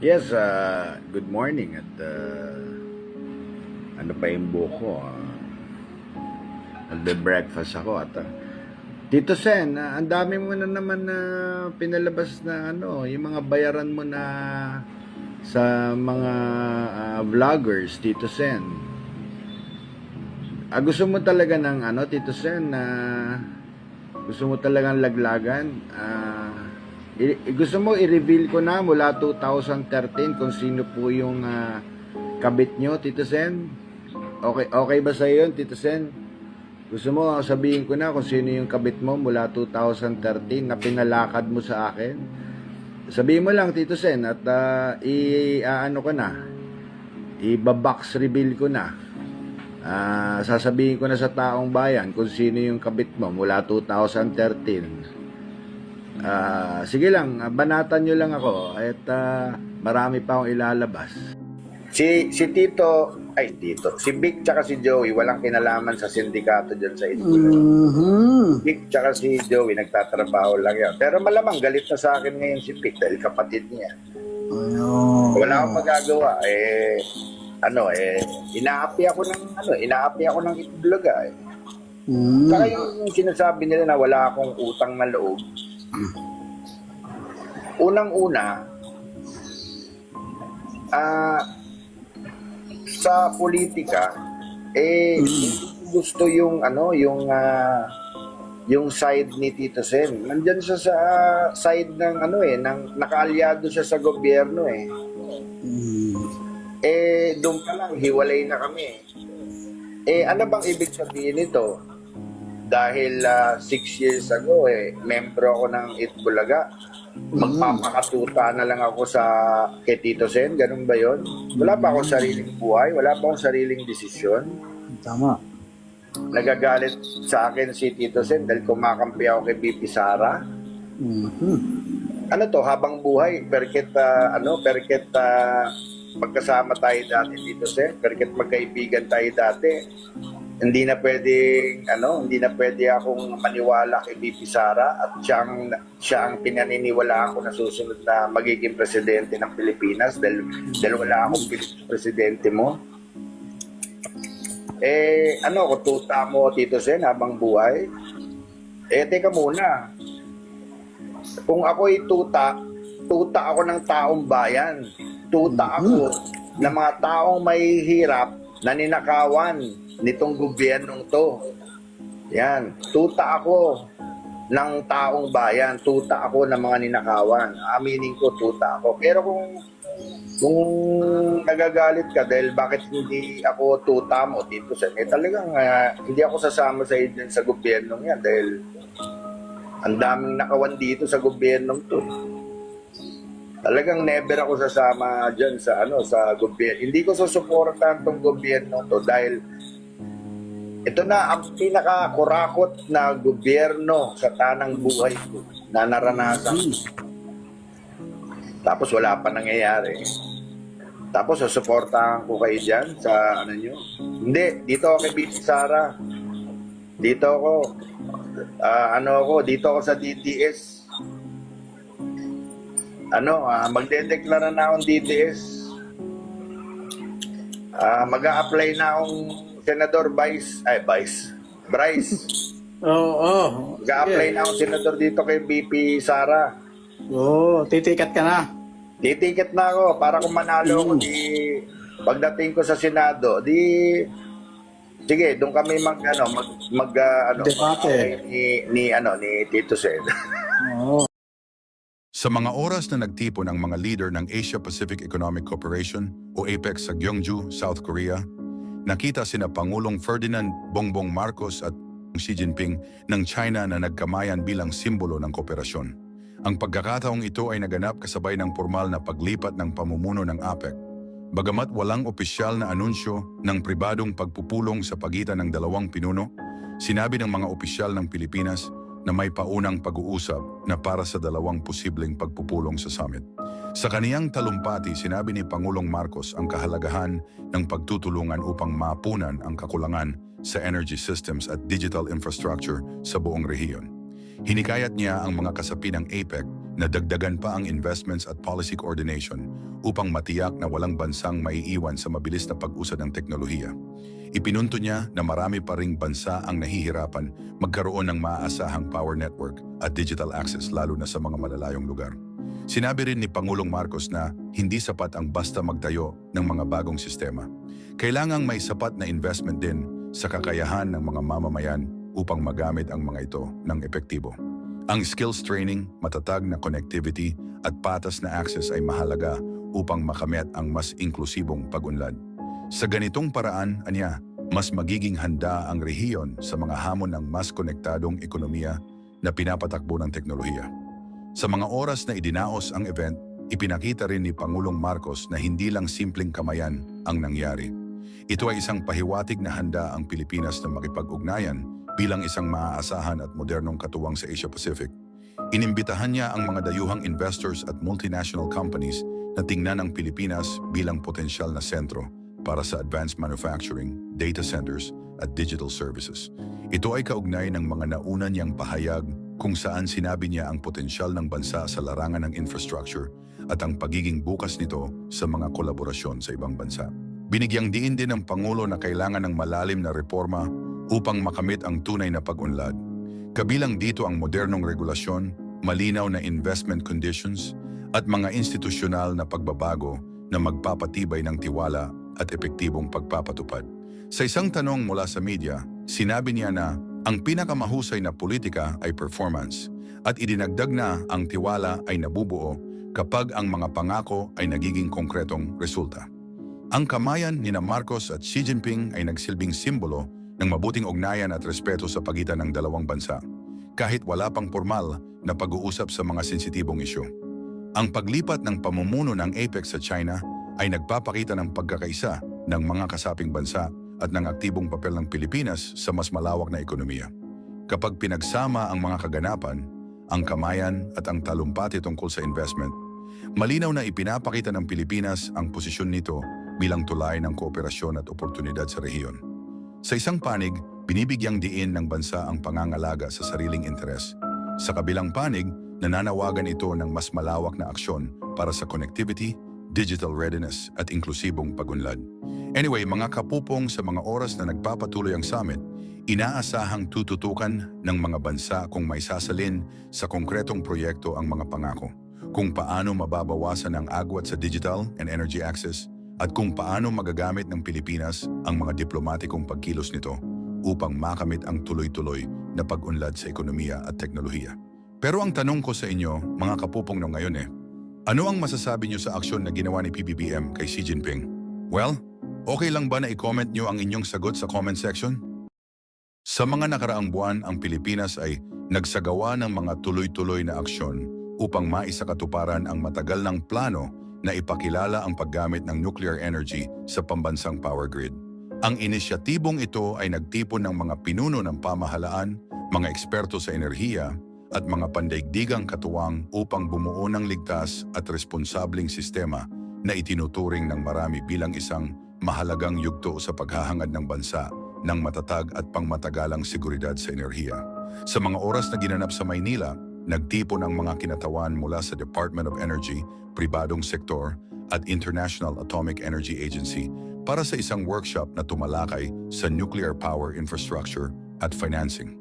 Yes, good morning at ano pa yung buko. Nagbe-breakfast ako at Tito Sen, ang dami mo na naman na pinalabas na yung mga bayaran mo na sa mga vloggers, Tito Sen. Gusto mo talaga ng Tito Sen, na gusto mo talagang laglagan? Gusto mo i-reveal ko na mula 2013 kung sino po yung kabit nyo, Tito Sen? Okay ba sa yun, Tito Sen? Gusto mo sabihin ko na kung sino yung kabit mo mula 2013 na pinalakad mo sa akin? Sabihin mo lang, Tito Sen, at ko na, i-box reveal ko na. Sasabihin ko na sa taong bayan kung sino yung kabit mo mula 2013. Sige lang, banatan nyo lang ako at marami pa akong ilalabas. Si Tito, si Vic tsaka si Joey, walang kinalaman sa sindikato dyan sa Itbulaga. Vic tsaka si Joey, nagtatrabaho lang yan. Pero malamang galit na sa akin ngayon si Vic dahil kapatid niya. Wala akong magagawa. Inaapi ako ng Itbulaga. Saka yung sinasabi nila na wala akong utang na loob. Unang-una, sa politika, gusto yung side ni Tito Sen. Nandyan siya sa side ng nakaalyado siya sa gobyerno eh. Doon pa lang, hiwalay na kami. Ano bang ibig sabihin nito? Dahil 6 years ago, membro ako ng Itbulaga. Magpapakatuta na lang ako kay Tito Sen, ganun ba yun? Wala pa akong sariling buhay, wala pa akong sariling desisyon. Tama. Nagagalit sa akin si Tito Sen dahil kumakampi ako kay BP Sara. Ano to, habang buhay, perket magkasama tayo dati, Tito Sen, perket magkaibigan tayo dati. Hindi na pwede akong maniwala kay BP Sara at siya ang pinaniniwalaan ko na susunod na magiging presidente ng Pilipinas dahil wala akong presidente mo. Tuta mo, Tito Sen, habang buhay? Teka muna. Kung ako'y tuta ako ng taong bayan. Tuta ako ng mga taong may hirap na ninakawan nitong gobyernong to. Yan. Tuta ako ng taong bayan. Tuta ako ng mga ninakawan. Aminin ko, tuta ako. Pero kung nagagalit ka dahil bakit hindi ako tuta mo, Tito Sen, talagang hindi ako sasama sa idin sa gobyernong yan dahil ang daming nakawan dito sa gobyernong to. Talagang never ako sasama dyan sa gobyerno. Hindi ko susuportahan tong gobyerno to dahil ito na ang pinakakurakot na gobyerno sa tanang buhay ko na naranasan. Tapos wala pa nangyayari. Tapos susuportahan ko kayo dyan sa nyo. Hindi, dito ako kay BP Sara. Dito ako. Dito ako sa DTS. Magdedeklara na akong DTS. Mag-a-apply na akong Senador Bryce. Mag-a-apply na akong senador dito kay BP Sara. Titikat ka na. Titiket na ako para kung manalo ako pagdating ko sa Senado, sige, doon kami Debate. ni Tito Sen. Sa mga oras na nagtipon ang mga leader ng Asia-Pacific Economic Cooperation o APEC sa Gyeongju, South Korea, nakita sina Pangulong Ferdinand Bongbong Marcos at Xi Jinping ng China na nagkamayan bilang simbolo ng kooperasyon. Ang pagkakataong ito ay naganap kasabay ng formal na paglipat ng pamumuno ng APEC. Bagamat walang opisyal na anunsyo ng pribadong pagpupulong sa pagitan ng dalawang pinuno, sinabi ng mga opisyal ng Pilipinas na may paunang pag-uusap na para sa dalawang posibleng pagpupulong sa summit. Sa kaniyang talumpati, sinabi ni Pangulong Marcos ang kahalagahan ng pagtutulungan upang mapunan ang kakulangan sa energy systems at digital infrastructure sa buong rehiyon. Hinikayat niya ang mga kasapi ng APEC na dagdagan pa ang investments at policy coordination upang matiyak na walang bansang maiiwan sa mabilis na pag-usad ng teknolohiya. Ipinunto niya na marami pa ring bansa ang nahihirapan magkaroon ng maaasahang power network at digital access lalo na sa mga malalayong lugar. Sinabi rin ni Pangulong Marcos na hindi sapat ang basta magtayo ng mga bagong sistema. Kailangang may sapat na investment din sa kakayahan ng mga mamamayan upang magamit ang mga ito ng epektibo. Ang skills training, matatag na connectivity at patas na access ay mahalaga upang makamit ang mas inklusibong pag-unlad. Sa ganitong paraan, mas magiging handa ang rehiyon sa mga hamon ng mas konektadong ekonomiya na pinapatakbo ng teknolohiya. Sa mga oras na idinaos ang event, ipinakita rin ni Pangulong Marcos na hindi lang simpleng kamayan ang nangyari. Ito ay isang pahiwatig na handa ang Pilipinas na makipag-ugnayan bilang isang maaasahan at modernong katuwang sa Asia Pacific. Inimbitahan niya ang mga dayuhang investors at multinational companies na tingnan ang Pilipinas bilang potensyal na sentro para sa advanced manufacturing, data centers, at digital services. Ito ay kaugnay ng mga nauna niyang pahayag kung saan sinabi niya ang potensyal ng bansa sa larangan ng infrastructure at ang pagiging bukas nito sa mga kolaborasyon sa ibang bansa. Binigyang diin din ng Pangulo na kailangan ng malalim na reforma upang makamit ang tunay na pag-unlad. Kabilang dito ang modernong regulasyon, malinaw na investment conditions, at mga institusyonal na pagbabago na magpapatibay ng tiwala at epektibong pagpapatupad. Sa isang tanong mula sa media, sinabi niya na ang pinakamahusay na politika ay performance at idinagdag na ang tiwala ay nabubuo kapag ang mga pangako ay nagiging konkretong resulta. Ang kamayan ni Marcos at Xi Jinping ay nagsilbing simbolo ng mabuting ugnayan at respeto sa pagitan ng dalawang bansa, kahit wala pang formal na pag-uusap sa mga sensitibong isyu. Ang paglipat ng pamumuno ng APEC sa China ay nagpapakita ng pagkakaisa ng mga kasaping bansa at ng aktibong papel ng Pilipinas sa mas malawak na ekonomiya. Kapag pinagsama ang mga kaganapan, ang kamayan at ang talumpati tungkol sa investment, malinaw na ipinapakita ng Pilipinas ang posisyon nito bilang tulay ng kooperasyon at oportunidad sa rehiyon. Sa isang panig, binibigyang diin ng bansa ang pangangalaga sa sariling interes. Sa kabilang panig, nananawagan ito ng mas malawak na aksyon para sa connectivity, digital readiness at inklusibong pag-unlad. Anyway, mga kapupong, sa mga oras na nagpapatuloy ang summit, inaasahang tututukan ng mga bansa kung may sasalin sa konkretong proyekto ang mga pangako, kung paano mababawasan ang agwat sa digital and energy access, at kung paano magagamit ng Pilipinas ang mga diplomatikong pagkilos nito upang makamit ang tuloy-tuloy na pag-unlad sa ekonomiya at teknolohiya. Pero ang tanong ko sa inyo, mga kapupong no ngayon ano ang masasabi niyo sa aksyon na ginawa ni PBBM kay Xi Jinping? Well, okay lang ba na i-comment niyo ang inyong sagot sa comment section? Sa mga nakaraang buwan, ang Pilipinas ay nagsagawa ng mga tuloy-tuloy na aksyon upang maisakatuparan ang matagal ng plano na ipakilala ang paggamit ng nuclear energy sa pambansang power grid. Ang inisyatibong ito ay nagtipon ng mga pinuno ng pamahalaan, mga eksperto sa enerhiya, at mga pandaigdigang katuwang upang bumuo ng ligtas at responsabling sistema na itinuturing ng marami bilang isang mahalagang yugto sa paghahangad ng bansa ng matatag at pangmatagalang seguridad sa enerhiya. Sa mga oras na ginanap sa Maynila, nagtipon ang mga kinatawan mula sa Department of Energy, pribadong sektor at International Atomic Energy Agency para sa isang workshop na tumalakay sa nuclear power infrastructure at financing.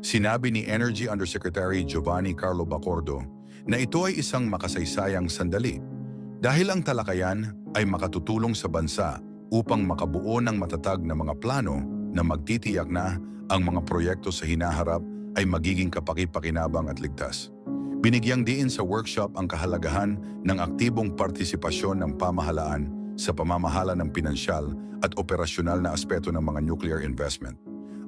Sinabi ni Energy Undersecretary Giovanni Carlo Bacordo na ito ay isang makasaysayang sandali dahil ang talakayan ay makatutulong sa bansa upang makabuo ng matatag na mga plano na magtitiyak na ang mga proyekto sa hinaharap ay magiging kapaki-pakinabang at ligtas. Binigyang diin sa workshop ang kahalagahan ng aktibong partisipasyon ng pamahalaan sa pamamahala ng pinansyal at operasyonal na aspeto ng mga nuclear investment,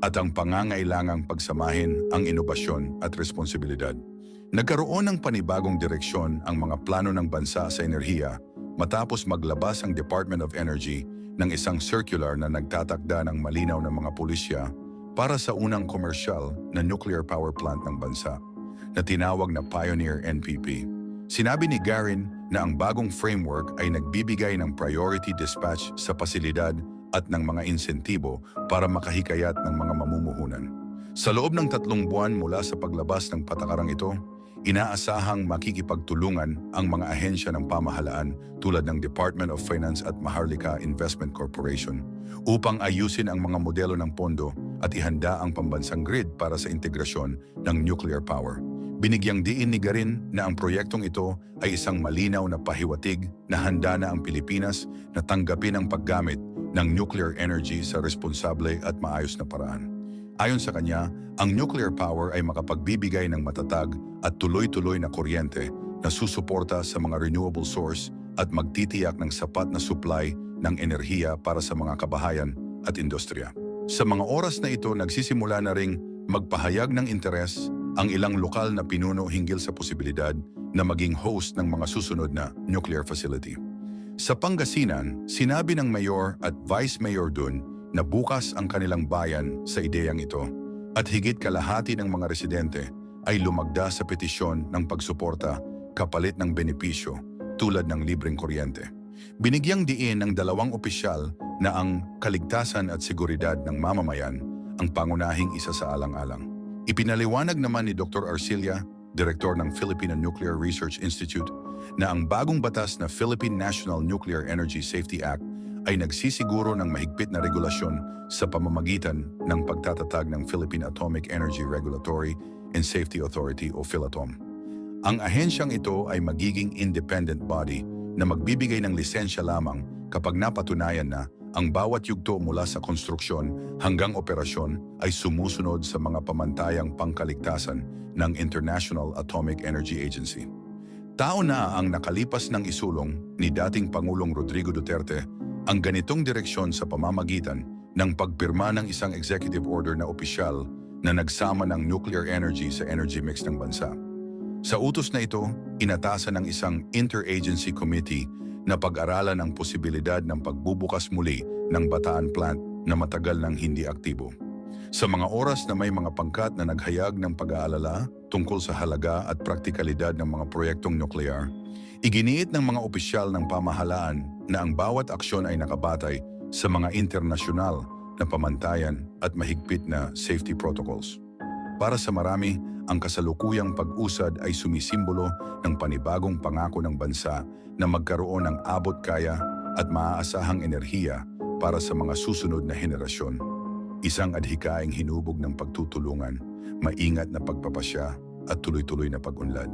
at ang pangangailangang pagsamahin ang inobasyon at responsibilidad. Nagkaroon ng panibagong direksyon ang mga plano ng bansa sa enerhiya matapos maglabas ang Department of Energy ng isang circular na nagtatakda ng malinaw na mga pulisya para sa unang komersyal na nuclear power plant ng bansa, na tinawag na Pioneer NPP. Sinabi ni Garin na ang bagong framework ay nagbibigay ng priority dispatch sa pasilidad at ng mga insentibo para makahikayat ng mga mamumuhunan. Sa loob ng 3 buwan mula sa paglabas ng patakarang ito, Inaasahang makikipagtulungan ang mga ahensya ng pamahalaan tulad ng Department of Finance at Maharlika Investment Corporation upang ayusin ang mga modelo ng pondo at ihanda ang pambansang grid para sa integrasyon ng nuclear power. Binigyang diin ni Garin na ang proyektong ito ay isang malinaw na pahiwatig na handa na ang Pilipinas na tanggapin ang paggamit ng nuclear energy sa responsable at maayos na paraan. Ayon sa kanya, ang nuclear power ay makapagbibigay ng matatag at tuloy-tuloy na kuryente na susuporta sa mga renewable source at magtitiyak ng sapat na supply ng enerhiya para sa mga kabahayan at industriya. Sa mga oras na ito, nagsisimula na ring magpahayag ng interes ang ilang lokal na pinuno hinggil sa posibilidad na maging host ng mga susunod na nuclear facility. Sa Pangasinan, sinabi ng mayor at vice mayor dun na bukas ang kanilang bayan sa ideyang ito at higit kalahati ng mga residente ay lumagda sa petisyon ng pagsuporta kapalit ng benepisyo tulad ng libreng kuryente. Binigyang diin ng dalawang opisyal na ang kaligtasan at seguridad ng mamamayan ang pangunahing isa sa alang-alang. Ipinaliwanag naman ni Dr. Arcilia, Direktor ng Philippine Nuclear Research Institute, na ang bagong batas na Philippine National Nuclear Energy Safety Act ay nagsisiguro ng mahigpit na regulasyon sa pamamagitan ng pagtatatag ng Philippine Atomic Energy Regulatory and Safety Authority o PhilATOM. Ang ahensyang ito ay magiging independent body na magbibigay ng lisensya lamang kapag napatunayan na ang bawat yugto mula sa konstruksyon hanggang operasyon ay sumusunod sa mga pamantayang pangkaligtasan ng International Atomic Energy Agency. Taon na ang nakalipas ng isulong ni dating Pangulong Rodrigo Duterte ang ganitong direksyon sa pamamagitan ng pagpirma ng isang executive order na opisyal na nagsama ng nuclear energy sa energy mix ng bansa. Sa utos na ito, inatasan ng isang interagency committee na pag-aralan ang posibilidad ng pagbubukas muli ng Bataan plant na matagal nang hindi aktibo. Sa mga oras na may mga pangkat na naghayag ng pag-aalala tungkol sa halaga at praktikalidad ng mga proyektong nuklear, iginiit ng mga opisyal ng pamahalaan na ang bawat aksyon ay nakabatay sa mga internasyonal na pamantayan at mahigpit na safety protocols. Para sa marami, ang kasalukuyang pag-usad ay sumisimbolo ng panibagong pangako ng bansa na magkaroon ng abot-kaya at maaasahang enerhiya para sa mga susunod na henerasyon. Isang adhikaing hinubog ng pagtutulungan, maingat na pagpapasya at tuloy-tuloy na pag-unlad.